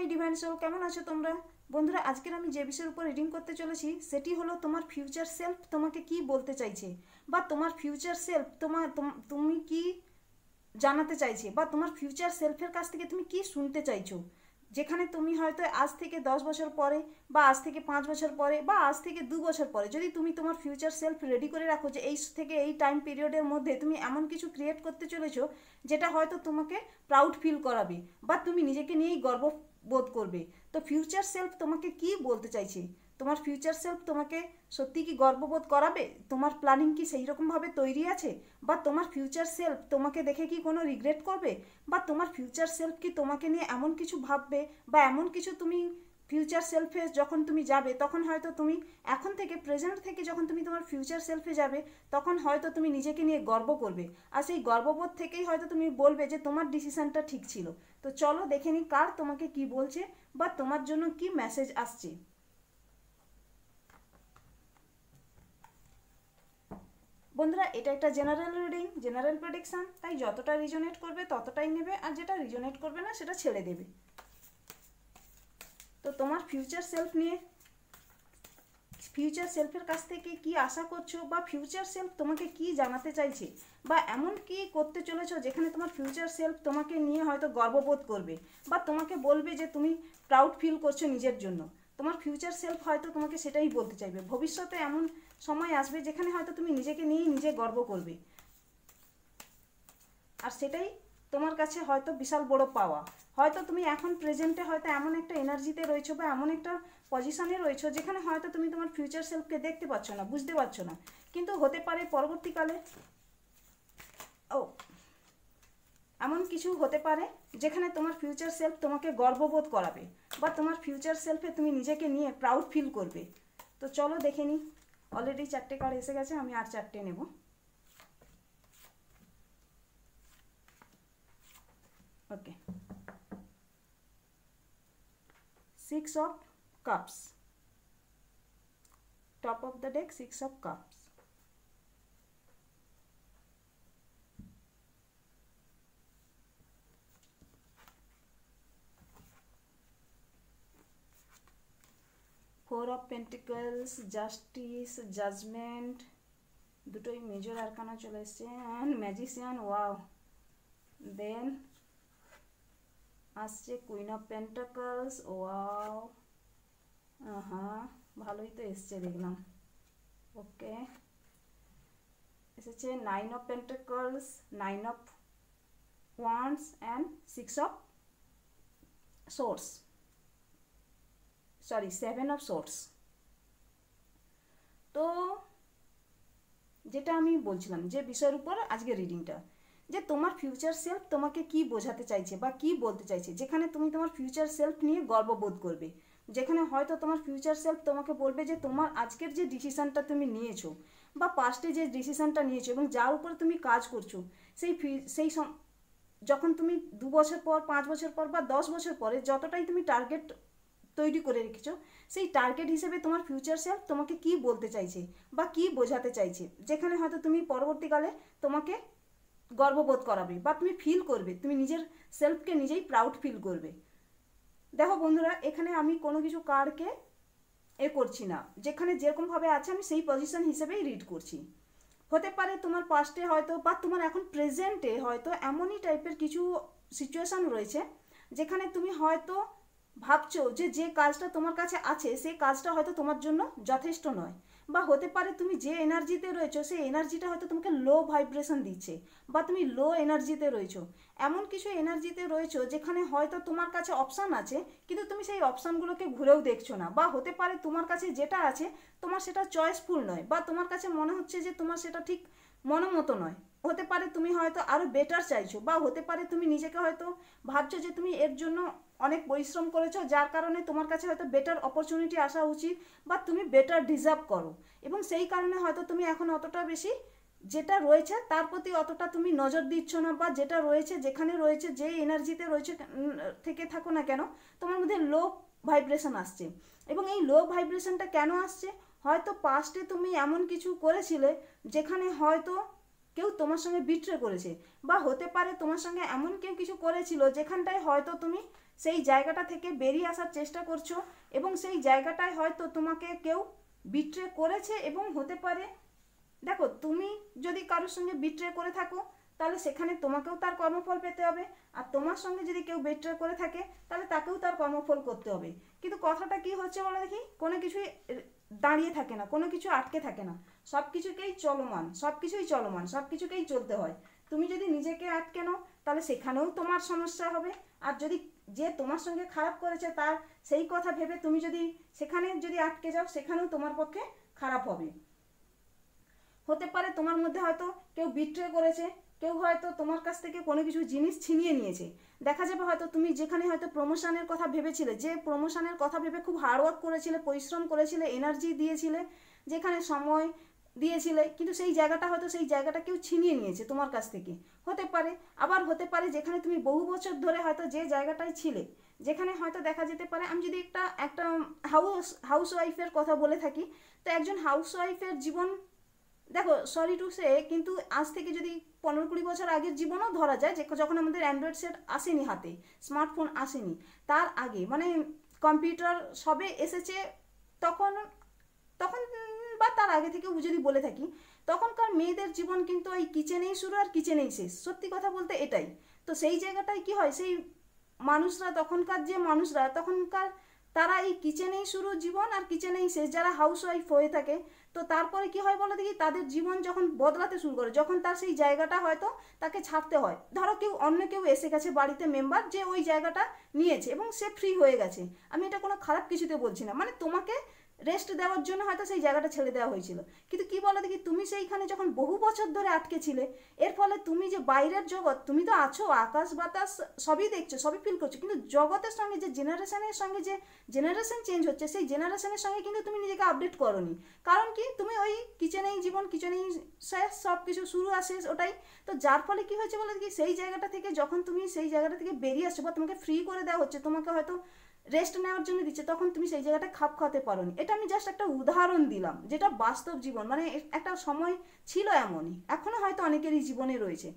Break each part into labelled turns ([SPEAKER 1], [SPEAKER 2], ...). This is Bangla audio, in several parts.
[SPEAKER 1] মাই ডিভাইন সোল, কেমন আছো তোমরা? বন্ধুরা, আজকের আমি যে বিষয়ের উপর রিডিং করতে চলেছি সেটি হলো তোমার ফিউচার সেলফ তোমাকে কি বলতে চাইছে, বা তোমার ফিউচার সেলফ তুমি কি জানাতে চাইছে, বা তোমার ফিউচার সেলফের কাছ থেকে তুমি কি শুনতে চাইছো। যেখানে তুমি হয়তো আজ থেকে 10 বছর পরে, বা আজ থেকে 5 বছর পরে, বা আজ থেকে 2 বছর পরে যদি তুমি তোমার ফিউচার সেলফ রেডি করে রাখো যে এই থেকে এই টাইম পিরিয়ডের মধ্যে তুমি এমন কিছু ক্রিয়েট করতে চলেছো যেটা হয়তো তোমাকে প্রাউড ফিল করাবে, বা তুমি নিজেকে নিয়েই গর্ব বোধ করবে। তো ফিউচার সেলফ তোমাকে কি বলতে চাইছে? তোমার ফিউচার সেলফ তোমাকে সত্যি কি গর্ববোধ করাবে? তোমার প্ল্যানিং কি সেই রকমভাবে তৈরি আছে? বা তোমার ফিউচার সেলফ তোমাকে দেখে কি কোনো রিগ্রেট করবে? বা তোমার ফিউচার সেলফ কি তোমাকে নিয়ে এমন কিছু ভাববে, বা এমন কিছু তুমি ফিউচার সেলফে যখন তুমি যাবে তখন হয়তো তুমি এখন থেকে প্রেজেন্ট থেকে যখন তুমি তোমার ফিউচার সেলফে যাবে তখন হয়তো তুমি নিজেকে নিয়ে গর্ব করবে, আর সেই গর্ববোধ থেকেই হয়তো তুমি বলবে যে তোমার ডিসিশনটা ঠিক ছিল। তো চলো দেখে নিই কার তোমাকে কি বলছে, বা তোমার জন্য কি মেসেজ আসছে। বন্ধুরা, এটা একটা জেনারেল রিডিং, জেনারেল প্রেডিকশন, তাই যতটা রিজনেট করবে ততটাই নেবে, আর যেটা রিজনেট করবে না সেটা ছেড়ে দেবে। তো তোমার ফিউচার সেলফ নিয়ে, ফিউচার সেলফের কাছ থেকে কি আশা করছো, বা ফিউচার সেলফ তোমাকে কি জানাতে চাইছে, বা এমন কি করতে চলেছো যেখানে তোমার ফিউচার সেলফ তোমাকে নিয়ে হয়তো গর্ববোধ করবে, বা তোমাকে বলবে যে তুমি প্রাউড ফিল করছো নিজের জন্য। তোমার ফিউচার সেলফ হয়তো তোমাকে সেটাই বলতে চাইবে। ভবিষ্যতে এমন সময় আসবে যেখানে হয়তো তুমি নিজেকে নিয়েই নিজে গর্ব করবে, আর সেটাই তোমার কাছে হয়তো বিশাল বড় পাওয়া। হয়তো তুমি এখন প্রেজেন্টে হয়তো এমন একটা এনার্জিতে রয়েছো, বা এমন একটা পজিশনে রয়েছো যেখানে হয়তো তুমি তোমার ফিউচার সেলফকে দেখতে পাচ্ছ না, বুঝতে পারছো না। কিন্তু হতে পারে পরবর্তীকালে এমন কিছু হতে পারে যেখানে তোমার ফিউচার সেলফ তোমাকে গর্ববোধ করাবে, বা তোমার ফিউচার সেলফে তুমি নিজেকে নিয়ে প্রাউড ফিল করবে। তো চলো দেখে নিই। অলরেডি 4টে কার্ড এসে গেছে, আমি আর 4টে নেব। ওকে, 6 of Cups, top of the deck, 6 of Cups. Four of Pentacles, Justice, Judgment, দুটোই মেজর আরকানা চলে এসছে, অ্যান্ড ম্যাজিশিয়ান। ওয়াও। দেন আসছে কুইন অফ পেন্টাকলস। ওয়াও, হ্যাঁ ভালোই তো এসছে দেখলাম। ওকে, এসেছে 9 of pentacles, 9 of wands, and 6 of swords, sorry 7 of swords. তো যেটা আমি বলছিলাম, যে বিষয়ের উপর আজকে রিডিংটা, যে তোমার ফিউচার সেলফ তোমাকে কি বোঝাতে চাইছে বা কি বলতে চাইছে, যেখানে তুমি তোমার ফিউচার সেলফ নিয়ে গর্ববোধ করবে, যেখানে হয়তো তোমার ফিউচার সেলফ তোমাকে বলবে যে তোমার আজকের যে ডিসিশনটা তুমি নিয়েছো, বা পাস্টে যে ডিসিশনটা নিয়েছো এবং যার উপর তুমি কাজ করছো, সেই সেই যখন তুমি 2 বছর পর, 5 বছর পর, বা 10 বছর পরে যতটাই তুমি টার্গেট তৈরি করে রেখেছো, সেই টার্গেট হিসেবে তোমার ফিউচার সেলফ তোমাকে কি বলতে চাইছে বা কি বোঝাতে চাইছে, যেখানে হয়তো তুমি পরবর্তীকালে তোমাকে গর্ববোধ করাবে, বা তুমি ফিল করবে, তুমি নিজের সেলফকে নিজেই প্রাউড ফিল করবে। দেখো বন্ধুরা, এখানে আমি কোনো কিছু কার্ডকে করছি না, যেখানে যেরকমভাবে আছে আমি সেই পজিশন হিসেবেই রিড করছি। হতে পারে তোমার পাস্টে হয়তো, বা তোমার এখন প্রেজেন্টে হয়তো এমনই টাইপের কিছু সিচুয়েশান রয়েছে যেখানে তুমি হয়তো ভাবছো যে যে কাজটা তোমার কাছে আছে সেই কাজটা হয়তো তোমার জন্য যথেষ্ট নয়, বা হতে পারে তুমি যে এনার্জিতে রয়েছো সেই এনার্জিটা হয়তো তোমাকে লো ভাইব্রেশন দিচ্ছে, বা তুমি লো এনার্জিতে রয়েছো। এমন কিছু এনার্জিতে রয়েছো যেখানে হয়তো তোমার কাছে অপশান আছে, কিন্তু তুমি সেই অপশানগুলোকে ঘুরেও দেখছো না, বা হতে পারে তোমার কাছে যেটা আছে তোমার সেটা চয়েসফুল নয়, বা তোমার কাছে মনে হচ্ছে যে তোমার সেটা ঠিক মনোমতো নয়। হতে পারে তুমি হয়তো আরও বেটার চাইছো, বা হতে পারে তুমি নিজেকে হয়তো ভাবছো যে তুমি এর জন্য অনেক পরিশ্রম করেছো, যার কারণে তোমার কাছে হয়তো বেটার অপরচুনিটি আসা উচিত, বা তুমি বেটার ডিজার্ভ করো, এবং সেই কারণে হয়তো তুমি এখন অতটা বেশি যেটা রয়েছে তার প্রতি অতটা তুমি নজর দিচ্ছ না, বা যেটা রয়েছে যেখানে রয়েছে যে এনার্জিতে রয়েছে থেকে থাকো না কেন, তোমার মধ্যে লো ভাইব্রেশন আসছে। এবং এই লো ভাইব্রেশনটা কেন আসছে? হয়তো পাস্টে তুমি এমন কিছু করেছিলে যেখানে হয়তো কেউ তোমার সঙ্গে বিট্রে করেছে, বা হতে পারে তোমার সঙ্গে এমন কেউ কিছু করেছিল যেখানটায় হয়তো তুমি সেই জায়গাটা থেকে বেরিয়ে আসার চেষ্টা করছো এবং সেই জায়গাটায় হয়তো তোমাকে কেউ বিট্রে করেছে এবং হতে পারে, দেখো তুমি যদি কারোর সঙ্গে বিট্রে করে থাকো তাহলে সেখানে তোমাকেও তার কর্মফল পেতে হবে, আর তোমার সঙ্গে যদি কেউ বিট্রে করে থাকে তাহলে তাকেও তার কর্মফল করতে হবে। কিন্তু কথাটা কি হচ্ছে বলো দেখি, কোনো কিছুই দাঁড়িয়ে থাকে না, কোনো কিছু আটকে থাকে না, সব কিছুকেই চলমান, সব কিছুই চলমান, সব কিছুকেই চলতে হয়। তুমি যদি নিজেকে আটকে নাও তাহলে সেখানেও তোমার সমস্যা হবে, আর যদি যে তোমার সঙ্গে খারাপ করেছে তার সেই কথা ভেবে তুমি যদি সেখানে যদি আটকে যাও সেখানেও তোমার পক্ষে খারাপ হবে। হতে পারে তোমার মধ্যে হয়তো কেউ বিট্রে করেছে, কেউ হয়তো তোমার কাছ থেকে কোনো কিছু জিনিস ছিনিয়ে নিয়েছে। দেখা যাবে হয়তো তুমি যেখানে হয়তো প্রমোশনের কথা ভেবেছিলে, যে প্রমোশনের কথা ভেবে খুব হার্ডওয়ার্ক করেছিলে, পরিশ্রম করেছিলে, এনার্জি দিয়েছিলে, যেখানে সময় দিয়েছিলে, কিন্তু সেই জায়গাটা হয়তো সেই জায়গাটা কেউ ছিনিয়ে নিয়েছে তোমার কাছ থেকে। হতে পারে, আবার হতে পারে যেখানে তুমি বহু বছর ধরে হয়তো যে জায়গাটায় ছিলে, যেখানে হয়তো দেখা যেতে পারে, আমি যদি একটা একটা হাউস ওয়াইফের কথা বলে থাকি, তো একজন হাউস ওয়াইফের জীবন, দেখো সরি টু সে, কিন্তু আজ থেকে যদি 15-20 বছর আগের জীবনও ধরা যায়, যে যখন আমাদের অ্যান্ড্রয়েড সেট আসেনি হাতে, স্মার্টফোন আসেনি, তার আগে মানে কম্পিউটার সবে এসেছে, তখন তখন বা তার আগে থেকে যদি বলে থাকি, তখনকার মেয়েদের জীবন কিন্তু ওই কিচেনেই শুরু আর কিচেনেই শেষ, সত্যি কথা বলতে এটাই। তো সেই জায়গাটায় কি হয়, সেই মানুষরা, তখনকার যে মানুষরা, তখনকার তারা এই কিচেনেই শুরু জীবন আর কিচেনেই শেষ, যারা হাউস ওয়াইফ হয়ে থাকে। তো তারপরে কি হয় বলো দেখি, তাদের জীবন যখন বদলাতে শুরু করে, যখন তার সেই জায়গাটা হয়তো তাকে ছাড়তে হয়, ধরো কেউ অন্য কেউ এসে গেছে বাড়িতে মেম্বার, যে ওই জায়গাটা নিয়েছে এবং সে ফ্রি হয়ে গেছে, আমি এটা কোনো খারাপ কিছুতে বলছি না, মানে তোমাকে রেস্ট দেওয়ার জন্য হয়তো সেই জায়গাটা ছেড়ে দেওয়া হয়েছিল। কিন্তু কি বলো দেখি, তুমি সেইখানে যখন বহু বছর ধরে আটকে ছিলে, এর ফলে তুমি যে বাইরের জগৎ, তুমি তো আছো, আকাশ বাতাস সবই দেখছো, সবই ফিল করছো, কিন্তু জগতের সঙ্গে যে জেনারেশনের সঙ্গে যে জেনারেশন চেঞ্জ হচ্ছে, সেই জেনারেশনের সঙ্গে কিন্তু তুমি নিজেকে আপডেট করোনি। কারণ কি, তুমি ওই কিচেনেই জীবন, কিচেনেই শেষ, সব কিছু শুরু আর শেষ ওটাই। তো যার ফলে কি হয়েছে বলো দেখি, সেই জায়গাটা থেকে যখন তুমি সেই জায়গাটা থেকে বেরিয়ে আসছো, বা তোমাকে ফ্রি করে দেওয়া হচ্ছে, তোমাকে হয়তো রেস্ট নেওয়ার জন্য দিচ্ছে, তখন তুমি সেই জায়গাটা খাপ খাওয়াতে পারোনি। এটা আমি জাস্ট একটা উদাহরণ দিলাম, যেটা বাস্তব জীবন, মানে একটা সময় ছিল এমনই, এখনো হয়তো অনেকেরই জীবনে রয়েছে।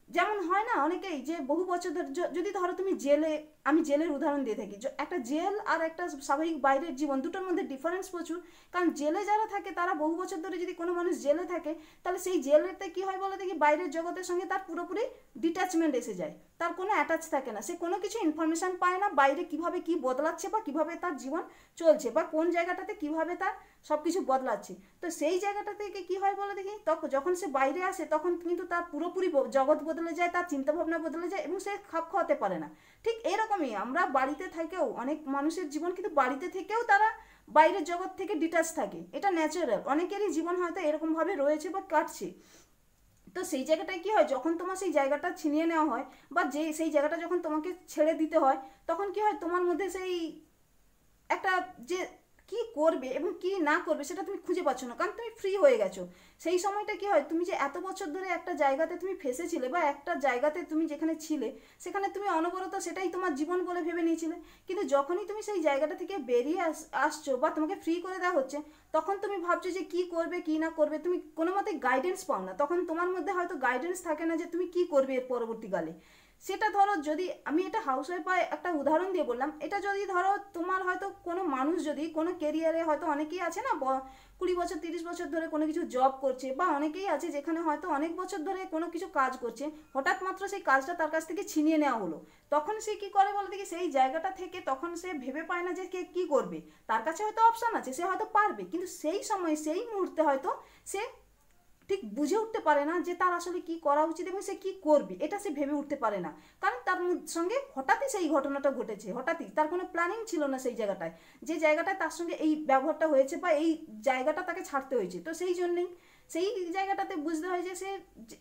[SPEAKER 1] যেমন হয় না অনেকেই যে বহু বছর ধরে, যদি ধরো তুমি জেলে, আমি জেলের উদাহরণ দিয়ে থাকি, একটা জেল আর একটা স্বাভাবিক বাইরের জীবন, দুটোর মধ্যে ডিফারেন্স প্রচুর। কারণ জেলে যারা থাকে তারা বহু বছর ধরে যদি কোনো মানুষ জেলে থাকে, তাহলে সেই জেলেতে কি হয় বলে দেখি, বাইরের জগতের সঙ্গে তার পুরোপুরি ডিট্যাচমেন্ট এসে যায়, তার কোনো অ্যাটাচ থাকে না, সে কোনো কিছু ইনফরমেশন পায় না বাইরে কিভাবে কি বদলাচ্ছে, বা কিভাবে তার জীবন চলছে, বা কোন জায়গাটাতে কিভাবে তার সব কিছু বদলাচ্ছে। তো সেই জায়গাটা থেকে কি হয় বলে দেখি, তখন যখন সে বাইরে আসে তখন কিন্তু তার পুরোপুরি জগৎ বদলে যায়, তার চিন্তাভাবনা বদলে যায় এবং সে খাপ খাওয়াতে পারে না। ঠিক এরকমই আমরা বাড়িতে থেকেও, অনেক মানুষের জীবন কিন্তু বাড়িতে থেকেও তারা বাইরের জগৎ থেকে ডিটাচ থাকে, এটা ন্যাচারাল, অনেকেরই জীবন হয়তো এরকমভাবে রয়েছে বা কাটছে। তো সেই জায়গাটায় কি হয়, যখন তোমার সেই জায়গাটা ছিনিয়ে নেওয়া হয়, বা যে সেই জায়গাটা যখন তোমাকে ছেড়ে দিতে হয়, তখন কি হয়, তোমার মধ্যে সেই একটা যে কি করবে এবং কি না করবে সেটা তুমি খুঁজে পাচ্ছ না, কারণ তুমি ফ্রি হয়ে গেছো। সেই সময়টা কি হয়, তুমি যে এত বছর ধরে একটা জায়গাতে তুমি ফেসেছিলে, বা একটা জায়গাতে তুমি যেখানে ছিলে সেখানে তুমি অনবরত সেটাই তোমার জীবন বলে ভেবে নিয়েছিলে, কিন্তু যখনই তুমি সেই জায়গাটা থেকে বেরিয়ে আসছো বা তোমাকে ফ্রি করে দেওয়া হচ্ছে, তখন তুমি ভাবছো যে কি করবে কি না করবে, তুমি কোনো মতে গাইডেন্স পাও না, তখন তোমার মধ্যে হয়তো গাইডেন্স থাকে না যে তুমি কি করবে এর পরবর্তীকালে। সেটা ধরো, যদি আমি এটা হাউসওয়াইফ একটা উদাহরণ দিয়ে বললাম, এটা যদি ধরো তোমার হয়তো কোনো মানুষ যদি কোনো কেরিয়ারে, হয়তো অনেকেই আছে না 20 বছর 30 বছর ধরে কোনো কিছু জব করছে, বা অনেকেই আছে যেখানে হয়তো অনেক বছর ধরে কোনো কিছু কাজ করছে, হঠাৎ মাত্র সেই কাজটা তার কাছ থেকে ছিনিয়ে নেওয়া হলো, তখন সে কি করে বলতে কি, সেই জায়গাটা থেকে তখন সে ভেবে পায় না যে কে কী করবে, তার কাছে হয়তো অপশান আছে, সে হয়তো পারবে, কিন্তু সেই সময় সেই মুহূর্তে হয়তো সে ঠিক বুঝে উঠতে পারে না যে তার আসলে কি করা উচিত এবং সে কি করবে, এটা সে ভেবে উঠতে পারে না, কারণ তার সঙ্গে হঠাৎই সেই ঘটনাটা ঘটেছে, হঠাৎই, তার কোনো প্ল্যানিং ছিল না সেই জায়গাটায়, যে জায়গাটায় তার সঙ্গে এই ব্যবহারটা হয়েছে বা এই জায়গাটা তাকে ছাড়তে হয়েছে। তো সেই জন্যেই সেই জায়গাটাতে বুঝতে হয় যে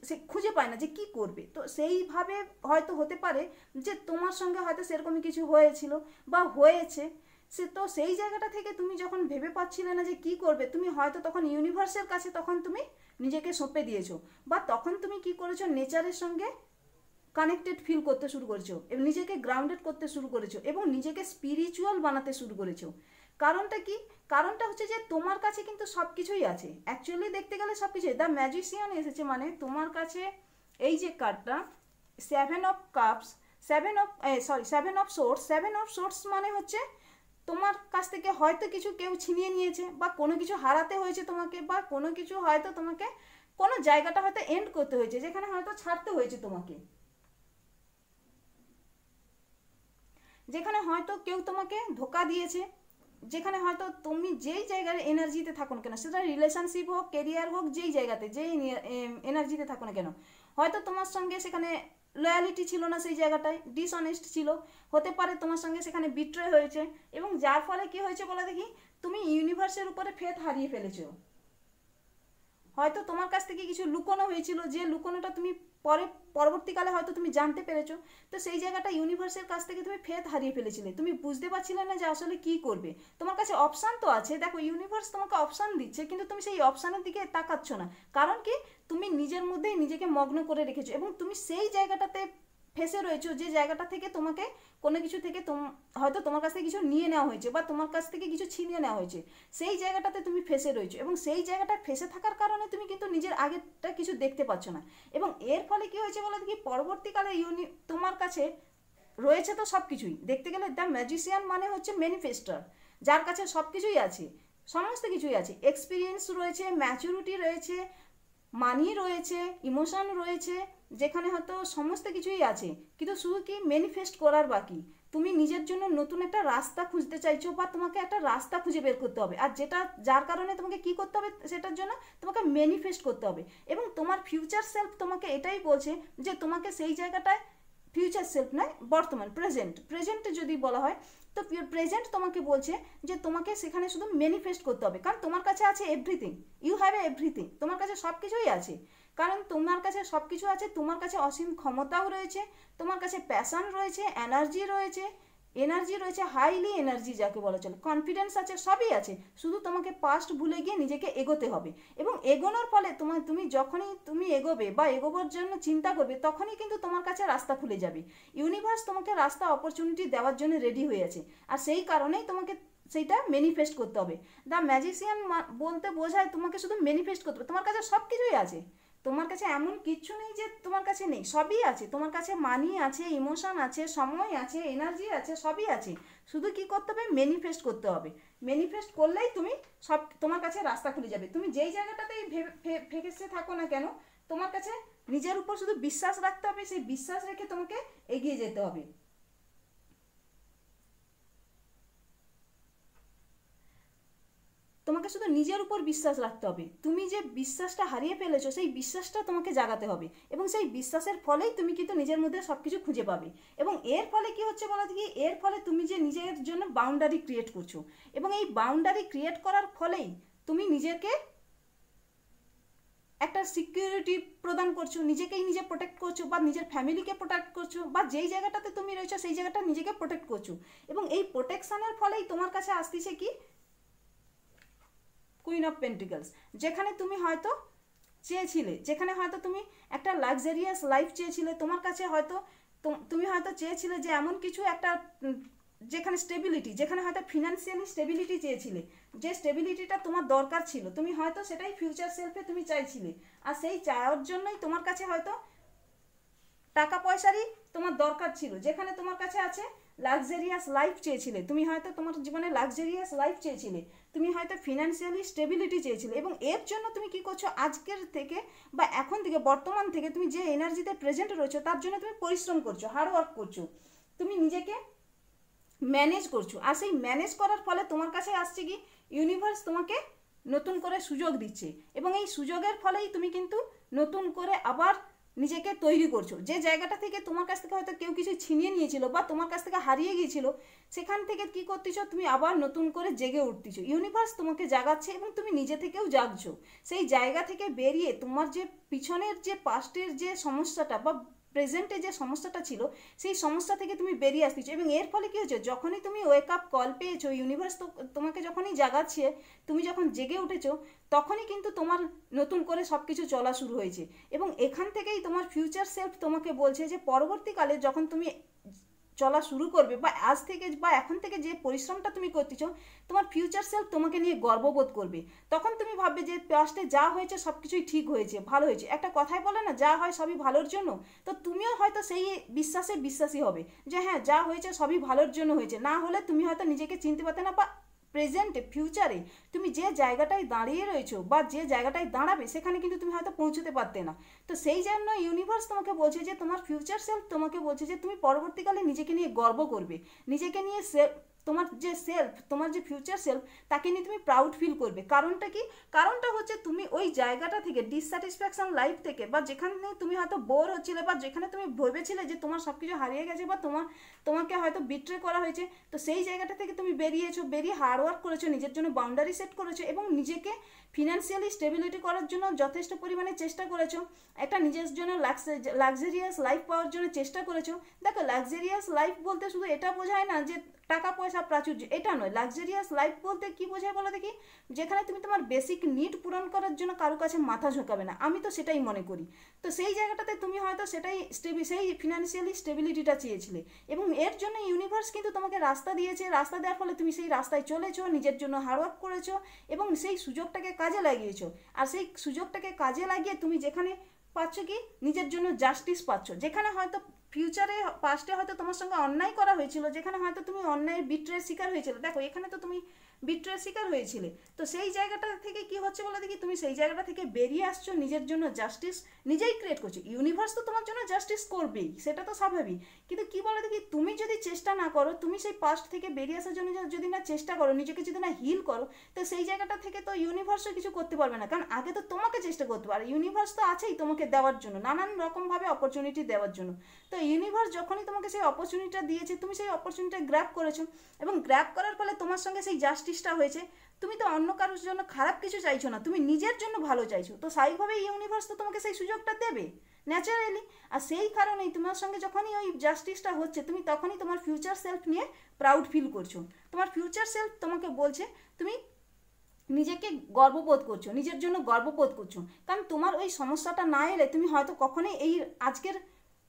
[SPEAKER 1] সে খুঁজে পায় না যে কি করবে। তো সেইভাবে হয়তো হতে পারে যে তোমার সঙ্গে হয়তো সেরকমই কিছু হয়েছিল বা হয়েছে, সে তো সেই জায়গাটা থেকে তুমি যখন ভেবে পাচ্ছিলে না যে কি করবে, তুমি হয়তো তখন ইউনিভার্সের কাছে তখন তুমি নিজেকে সঁপে দিয়েছো, বা তখন তুমি কি করেছো, নেচারের সঙ্গে কানেক্টেড ফিল করতে শুরু করেছো এবং নিজেকে গ্রাউন্ডেড করতে শুরু করেছো এবং নিজেকে স্পিরিচুয়াল বানাতে শুরু করেছো। কারণটা কি, কারণটা হচ্ছে যে তোমার কাছে কিন্তু সব কিছুই আছে, অ্যাকচুয়ালি দেখতে গেলে সব কিছুই, দ্য ম্যাজিশিয়ান এসেছে, মানে তোমার কাছে এই যে কার্ডটা 7 of cups, seven of swords মানে হচ্ছে তোমার কাছ থেকে হয়তো কিছু কেউ ছিনিয়ে নিয়েছে, বা কোনো কিছু হারাতে হয়েছে তোমাকে, বা কোনো কিছু হয়তো তোমাকে কোনো জায়গাটা হয়তো এন্ড করতে হয়েছে, যেখানে হয়তো ছাড়তে হয়েছে তোমাকে, যেখানে হয়তো কেউ তোমাকে ধোকা দিয়েছে, যেখানে হয়তো তুমি যেই জায়গার এনার্জিতে থাকো না কেন, সেটা রিলেশনশিপ হোক, কেরিয়ার হোক, যেই জায়গাতে যেই এনার্জিতে থাকো না কেন, হয়তো তোমার সঙ্গে সেখানে লয়ালিটি ছিল না, সেই জায়গাটায় ডিসঅনেস্ট ছিল, হতে পারে তোমার সঙ্গে সেখানে বিট্রে হয়েছে, এবং যার ফলে কি হয়েছে বলে দেখি, তুমি ইউনিভার্সের উপরে ফেথ হারিয়ে ফেলেছো। হয়তো তোমার কাছ থেকে কিছু লুকোনো হয়েছিল, যে লুকোনোটা তুমি পরবর্তীকালে হয়তো তুমি জানতে পেরেছো, তো সেই জায়গাটা ইউনিভার্সের কাছ থেকে তুমি ফেথ হারিয়ে ফেলেছিলে, তুমি বুঝতে পারছিলে না যে আসলে কি করবে। তোমার কাছে অপশান তো আছে, দেখো ইউনিভার্স তোমাকে অপশান দিচ্ছে, কিন্তু তুমি সেই অপশানের দিকে তাকাচ্ছ না, কারণ কি তুমি নিজের মধ্যেই নিজেকে মগ্ন করে রেখেছো, এবং তুমি সেই জায়গাটাতে ফেসে রয়েছো, যে জায়গাটা থেকে তোমাকে কোনো কিছু থেকে হয়তো তোমার কাছ থেকে কিছু নিয়ে নেওয়া হয়েছে, বা তোমার কাছ থেকে কিছু ছিনিয়ে নেওয়া হয়েছে, সেই জায়গাটাতে তুমি ফেসে রয়েছো, এবং সেই জায়গাটা ফেসে থাকার কারণে তুমি কিন্তু নিজের আগেরটা কিছু দেখতে পাচ্ছ না, এবং এর ফলে কি হয়েছে বলো কি, পরবর্তীকালে তোমার কাছে রয়েছে তো সব কিছুই, দেখতে গেলে দ্য ম্যাজিশিয়ান মানে হচ্ছে ম্যানিফেস্টার, যার কাছে সব কিছুই আছে, সমস্ত কিছুই আছে, এক্সপিরিয়েন্স রয়েছে, ম্যাচুরিটি রয়েছে, মানি রয়েছে, ইমোশন রয়েছে, যেখানে হয়তো সমস্ত কিছুই আছে, কিন্তু শুধু কি ম্যানিফেস্ট করার বাকি। তুমি নিজের জন্য নতুন একটা রাস্তা খুঁজতে চাইছো, বা তোমাকে একটা রাস্তা খুঁজে বের করতে হবে, আর যেটা যার কারণে তোমাকে কি করতে হবে, সেটার জন্য তোমাকে ম্যানিফেস্ট করতে হবে, এবং তোমার ফিউচার সেলফ তোমাকে এটাই বলছে যে তোমাকে সেই জায়গাটায়, ফিউচার সেলফ নয়, বর্তমান প্রেজেন্টে যদি বলা হয়, তো প্রেজেন্ট তোমাকে বলছে যে তোমাকে সেখানে শুধু ম্যানিফেস্ট করতে হবে, কারণ তোমার কাছে আছে এভরিথিং, ইউ হ্যাভ এভরিথিং, তোমার কাছে সব কিছুই আছে, কারণ তোমার কাছে সব কিছু আছে, তোমার কাছে অসীম ক্ষমতাও রয়েছে, তোমার কাছে প্যাশন রয়েছে, এনার্জি রয়েছে, হাইলি এনার্জি যাকে বলা চলে, কনফিডেন্স আছে, সবই আছে, শুধু তোমাকে পাস্ট ভুলে গিয়ে নিজেকে এগোতে হবে, এবং এগোনোর ফলে তুমি যখনই তুমি এগোবে বা এগোবার জন্য চিন্তা করবে, তখনই কিন্তু তোমার কাছে রাস্তা খুলে যাবে, ইউনিভার্স তোমাকে রাস্তা অপরচুনিটি দেওয়ার জন্য রেডি হয়ে আছে, আর সেই কারণেই তোমাকে সেইটা ম্যানিফেস্ট করতে হবে। দ্য ম্যাজিশিয়ান বলতে বোঝায় তোমাকে শুধু ম্যানিফেস্ট করতে হবে, তোমার কাছে সব কিছুই আছে, তোমার কাছে এমন কিচ্ছু নেই যে তোমার কাছে নেই, সবই আছে, তোমার কাছে মানি আছে, ইমোশন আছে, সময় আছে, এনার্জি আছে, সবই আছে, শুধু কি করতে হবে, ম্যানিফেস্ট করতে হবে, ম্যানিফেস্ট করলেই তুমি সব তোমার কাছে রাস্তা খুলে যাবে। তুমি যেই জায়গাটাতেই ফেসে থাকো না কেন, তোমার কাছে নিজের উপর শুধু বিশ্বাস রাখতে হবে, সেই বিশ্বাস রেখে তোমাকে এগিয়ে যেতে হবে। তোমাকে শুধু নিজের উপর বিশ্বাস রাখতে হবে, তুমি যে বিশ্বাসটা হারিয়ে ফেলেছো সেই বিশ্বাসটা তোমাকে জাগাতে হবে, এবং সেই বিশ্বাসের ফলেই তুমি কিন্তু নিজের মধ্যে সব কিছু খুঁজে পাবে, এবং এর ফলে কি হচ্ছে বলো দেখি, এর ফলে তুমি যে নিজের জন্য বাউন্ডারি ক্রিয়েট করছো, এবং এই বাউন্ডারি ক্রিয়েট করার ফলেই তুমি নিজেকে একটা সিকিউরিটি প্রদান করছো, নিজেকেই নিজে প্রোটেক্ট করছো, বা নিজের ফ্যামিলিকে প্রোটেক্ট করছো, বা যেই জায়গাটাতে তুমি রয়েছো সেই জায়গাটা নিজেকে প্রোটেক্ট করছো, এবং এই প্রোটেকশনের ফলেই তোমার কাছে আসতেছে কি, কুইন অফ পেন্টিকলস, যেখানে তুমি হয়তো চেয়েছিলে, যেখানে হয়তো তুমি একটা লাক্সারিয়াস লাইফ চেয়েছিলে, তোমার কাছে হয়তো তুমি হয়তো চেয়েছিলে যে এমন কিছু একটা, যেখানে স্টেবিলিটি, যেখানে হয়তো ফিনান্সিয়ালি স্টেবিলিটি চেয়েছিলে, যে স্টেবিলিটিটা তোমার দরকার ছিল, তুমি হয়তো সেটাই ফিউচার সেলফে তুমি চাইছিলে, আর সেই চাওয়ার জন্যই তোমার কাছে হয়তো টাকা পয়সারই তোমার দরকার ছিল, যেখানে তোমার কাছে আছে লাক্সারিয়াস লাইফ চেয়েছিলে, তুমি হয়তো তোমার জীবনে লাক্সারিয়াস লাইফ চেয়েছিলে, তুমি হয়তো ফিনান্সিয়ালি স্টেবিলিটি চেয়েছিলে, এবং এর জন্য তুমি কি করছো, আজকের থেকে বা এখন থেকে, বর্তমান থেকে তুমি যে এনার্জিতে প্রেজেন্ট রয়েছো, তার জন্য তুমি পরিশ্রম করছো, হার্ড ওয়ার্ক করছো, তুমি নিজেকে ম্যানেজ করছো, আর সেই ম্যানেজ করার ফলে তোমার কাছে আসছে কি, ইউনিভার্স তোমাকে নতুন করে সুযোগ দিচ্ছে, এবং এই সুযোগের ফলেই তুমি কিন্তু নতুন করে আবার নিজেকে তৈরি করছো, যে জায়গাটা থেকে তোমার কাছ থেকে হয়তো কেউ কিছু ছিনিয়ে নিয়েছিল, বা তোমার কাছ থেকে হারিয়ে গিয়েছিল, সেখান থেকে কি করতেছো, তুমি আবার নতুন করে জেগে উঠতেছো, ইউনিভার্স তোমাকে জাগাচ্ছে, এবং তুমি নিজে থেকেও জাগছো, সেই জায়গা থেকে বেরিয়ে তোমার যে পিছনের যে পাস্টের যে সমস্যাটা বা প্রেজেন্টে যে সমস্যাটা ছিল, সেই সমস্যা থেকে তুমি বেরিয়ে আসতেছো, এবং এর ফলে কী হচ্ছে, যখনই তুমি ওয়েক আপ কল পেয়েছো, ইউনিভার্স তোমাকে যখনই জাগাচ্ছে, তুমি যখন জেগে উঠেছো, তখনই কিন্তু তোমার নতুন করে সব কিছু চলা শুরু হয়েছে, এবং এখান থেকেই তোমার ফিউচার সেলফ তোমাকে বলছে যে পরবর্তীকালে যখন তুমি চলা শুরু করবে, বা আজ থেকে বা এখন থেকে যে পরিশ্রমটা তুমি করতেছো, তোমার ফিউচার সেলফ তোমাকে নিয়ে গর্ববোধ করবে। তখন তুমি ভাববে যে পাস্টে যা হয়েছে সব কিছুই ঠিক হয়েছে, ভালো হয়েছে। একটা কথাই বলে না, যা হয় সবই ভালোর জন্য। তো তুমিও হয়তো সেই বিশ্বাসী হবে যে হ্যাঁ, যা হয়েছে সবই ভালোর জন্য হয়েছে। না হলে তুমি হয়তো নিজেকে চিনতে পারতে না, বা প্রেজেন্টে ফিউচারে তুমি যে জায়গাটায় দাঁড়িয়ে রয়েছো বা যে জায়গাটায় দাঁড়াবে সেখানে কিন্তু তুমি হয়তো পৌঁছতে পারতে না। তো সেই জন্য ইউনিভার্স তোমাকে বলছে যে, তোমার ফিউচার সেলফ তোমাকে বলছে যে তুমি পরবর্তীকালে নিজেকে নিয়ে গর্ব করবে, নিজেকে নিয়ে তোমার যে সেলফ, তোমার যে ফিউচার সেলফ, তাকে নিয়ে তুমি প্রাউড ফিল করবে। কারণটা কি? কারণটা হচ্ছে তুমি ওই জায়গাটা থেকে, ডিসস্যাটিসফ্যাকশন লাইফ থেকে, বা যেখানে তুমি হয়তো বোর হচ্ছিলে, বা যেখানে তুমি ভেবেছিলে যে তোমার সব কিছু হারিয়ে গেছে, বা তোমাকে হয়তো বিট্রে করা হয়েছে, তো সেই জায়গাটা থেকে তুমি বেরিয়েছো, বেরিয়ে হার্ডওয়ার্ক করেছো, নিজের জন্য বাউন্ডারি সেট করেছো, এবং নিজেকে ফিনান্সিয়ালি স্টেবিলিটি করার জন্য যথেষ্ট পরিমাণে চেষ্টা করেছো, একটা নিজের জন্য লাক্সারিয়াস লাইফ পাওয়ার জন্য চেষ্টা করেছো। দেখো, লাক্সারিয়াস লাইফ বলতে শুধু এটা বোঝায় না যে টাকা পয়সা প্রাচুর্য, এটা নয়। লাক্সারিয়াস লাইফ বলতে কি বোঝায় বলো দেখি? যেখানে তুমি তোমার বেসিক নিড পূরণ করার জন্য কারো কাছে মাথা ঝোঁকাবে না। আমি তো সেটাই মনে করি। তো সেই জায়গাটাতে তুমি হয়তো সেই ফিনান্সিয়ালি স্টেবিলিটিটা চেয়েছিলে, এবং এর জন্য ইউনিভার্স কিন্তু তোমাকে রাস্তা দিয়েছে। রাস্তা দেওয়ার ফলে তুমি সেই রাস্তায় চলেছো, নিজের জন্য হার্ডওয়ার্ক করেছো, এবং সেই সুযোগটাকে কাজে লাগিয়েছো। আর সেই সুযোগটাকে কাজে লাগিয়ে তুমি যেখানে পাচ্ছ কি, নিজের জন্য জাস্টিস পাচ্ছ। যেখানে হয়তো ফিউচারে, পাস্টে হয়তো তোমার সঙ্গে অন্যায় করা হয়েছিল, যেখানে হয়তো তুমি অন্যায়ের বিট্রের শিকার হয়েছিল। দেখো, এখানে তো তুমি বিট্রের শিকার হয়েছিলে। তো সেই জায়গাটা থেকে কি হচ্ছে বলে দেখি, তুমি সেই জায়গাটা থেকে বেরিয়ে আসছো, নিজের জন্য জাস্টিস নিজেই ক্রিয়েট করছো। ইউনিভার্স তো তোমার জন্য জাস্টিস করবেই, সেটা তো স্বাভাবিক। কিন্তু কি বলে দেখি, তুমি যদি চেষ্টা না করো, তুমি সেই পাস্ট থেকে বেরিয়ে আসার জন্য যদি না চেষ্টা করো, নিজেকে যদি না হিল করো, তো সেই জায়গাটা থেকে তো ইউনিভার্সও কিছু করতে পারবে না। কারণ আগে তো তোমাকে চেষ্টা করতে পারে। ইউনিভার্স তো আছেই তোমাকে দেওয়ার জন্য, নানান রকমভাবে অপরচুনিটি দেওয়ার জন্য। তো ইউনিভার্স যখনই তোমাকে সেই অপরচুনিটিটা দিয়েছে, তুমি সেই অপরচুনিটিটা গ্র্যাব করেছো, এবং গ্র্যাব করার ফলে তোমার সঙ্গে সেই জাস্টিসটা হয়েছে। তুমি তো অন্য কারোর জন্য খারাপ কিছু চাইছো না, তুমি নিজের জন্য ভালো চাইছো। তো স্বাভাবিকভাবেই ইউনিভার্স তো তোমাকে সেই সুযোগটা দেবে, ন্যাচারালি। আর সেই কারণেই তোমার সঙ্গে যখনই ওই জাস্টিসটা হচ্ছে, তুমি তখনই তোমার ফিউচার সেলফ নিয়ে প্রাউড ফিল করছো। তোমার ফিউচার সেলফ তোমাকে বলছে তুমি নিজেকে গর্ববোধ করছো, নিজের জন্য গর্ববোধ করছো। কারণ তোমার ওই সমস্যাটা না এলে তুমি হয়তো কখনোই এই আজকের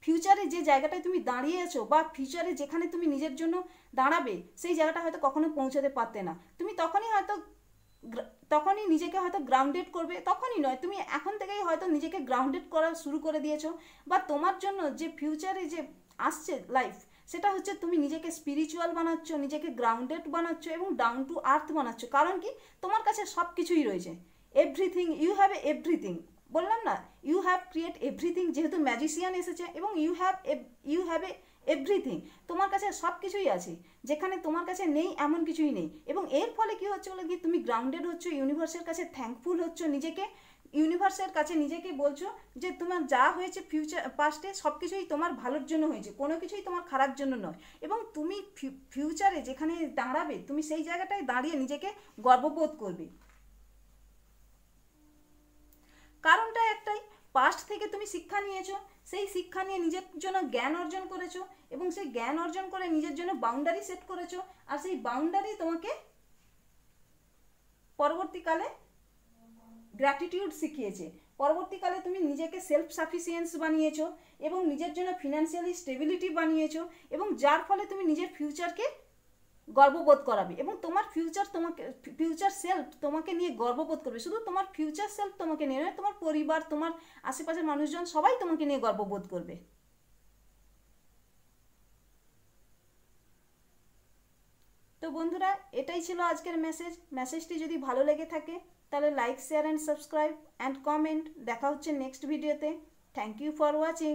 [SPEAKER 1] ফিউচারে যে জায়গাটায় তুমি দাঁড়িয়ে আছো, বা ফিউচারে যেখানে তুমি নিজের জন্য দাঁড়াবে, সেই জায়গাটা হয়তো কখনো পৌঁছাতে পারতে না। তুমি তখনই নিজেকে হয়তো গ্রাউন্ডেড করবে। তখনই নয়, তুমি এখন থেকেই হয়তো নিজেকে গ্রাউন্ডেড করা শুরু করে দিয়েছো। বা তোমার জন্য যে ফিউচারে যে আসছে লাইফ, সেটা হচ্ছে তুমি নিজেকে স্পিরিচুয়াল বানাচ্ছ, নিজেকে গ্রাউন্ডেড বানাচ্ছ, এবং ডাউন টু আর্থ বানাচ্ছ। কারণ কি, তোমার কাছে সব কিছুই রয়েছে। Everything, you have everything. বললাম না, ইউ হ্যাভ ক্রিয়েট এভরিথিং। যেহেতু ম্যাজিশিয়ান এসেছে, এবং ইউ হ্যাভ এভরিথিং। তোমার কাছে সব কিছুই আছে, যেখানে তোমার কাছে নেই এমন কিছুই নেই। এবং এর ফলে কি হচ্ছে বলে কি, তুমি গ্রাউন্ডেড হচ্ছ, ইউনিভার্সের কাছে থ্যাঙ্কফুল হচ্ছ, নিজেকে ইউনিভার্সের কাছে নিজেকে বলছো যে তোমার যা হয়েছে পাস্টে সব কিছুই তোমার ভালোর জন্য হয়েছে, কোনো কিছুই তোমার খারাপ জন্য নয়। এবং তুমি ফিউচারে যেখানে দাঁড়াবে, তুমি সেই জায়গাটায় দাঁড়িয়ে নিজেকে গর্ববোধ করবে। কারণটা একটাই, পাস্ট থেকে তুমি শিক্ষা নিয়েছো, সেই শিক্ষা নিয়ে নিজের জন্য জ্ঞান অর্জন করেছো, এবং সেই জ্ঞান অর্জন করে নিজের জন্য বাউন্ডারি সেট করেছো। আর সেই বাউন্ডারি তোমাকে পরবর্তীকালে গ্র্যাটিটিউড শিখিয়েছে। পরবর্তীকালে তুমি নিজেকে সেলফ সাফিসিয়েন্স বানিয়েছো, এবং নিজের জন্য ফিনান্সিয়ালি স্টেবিলিটি বানিয়েছো, এবং যার ফলে তুমি নিজের ফিউচারকে গর্ববোধ করাবে। এবং তোমার ফিউচার সেলফ তোমাকে নিয়ে গর্ববোধ করবে। শুধু তোমার ফিউচার সেলফ তোমাকে নিয়ে নয়, তোমার পরিবার, তোমার আশেপাশের মানুষজন সবাই তোমাকে নিয়ে গর্ববোধ করবে। তো বন্ধুরা, এটাই ছিল আজকের মেসেজটি যদি ভালো লেগে থাকে তাহলে like, share and subscribe and comment. দেখা হচ্ছে নেক্সট ভিডিওতে। Thank you for watching.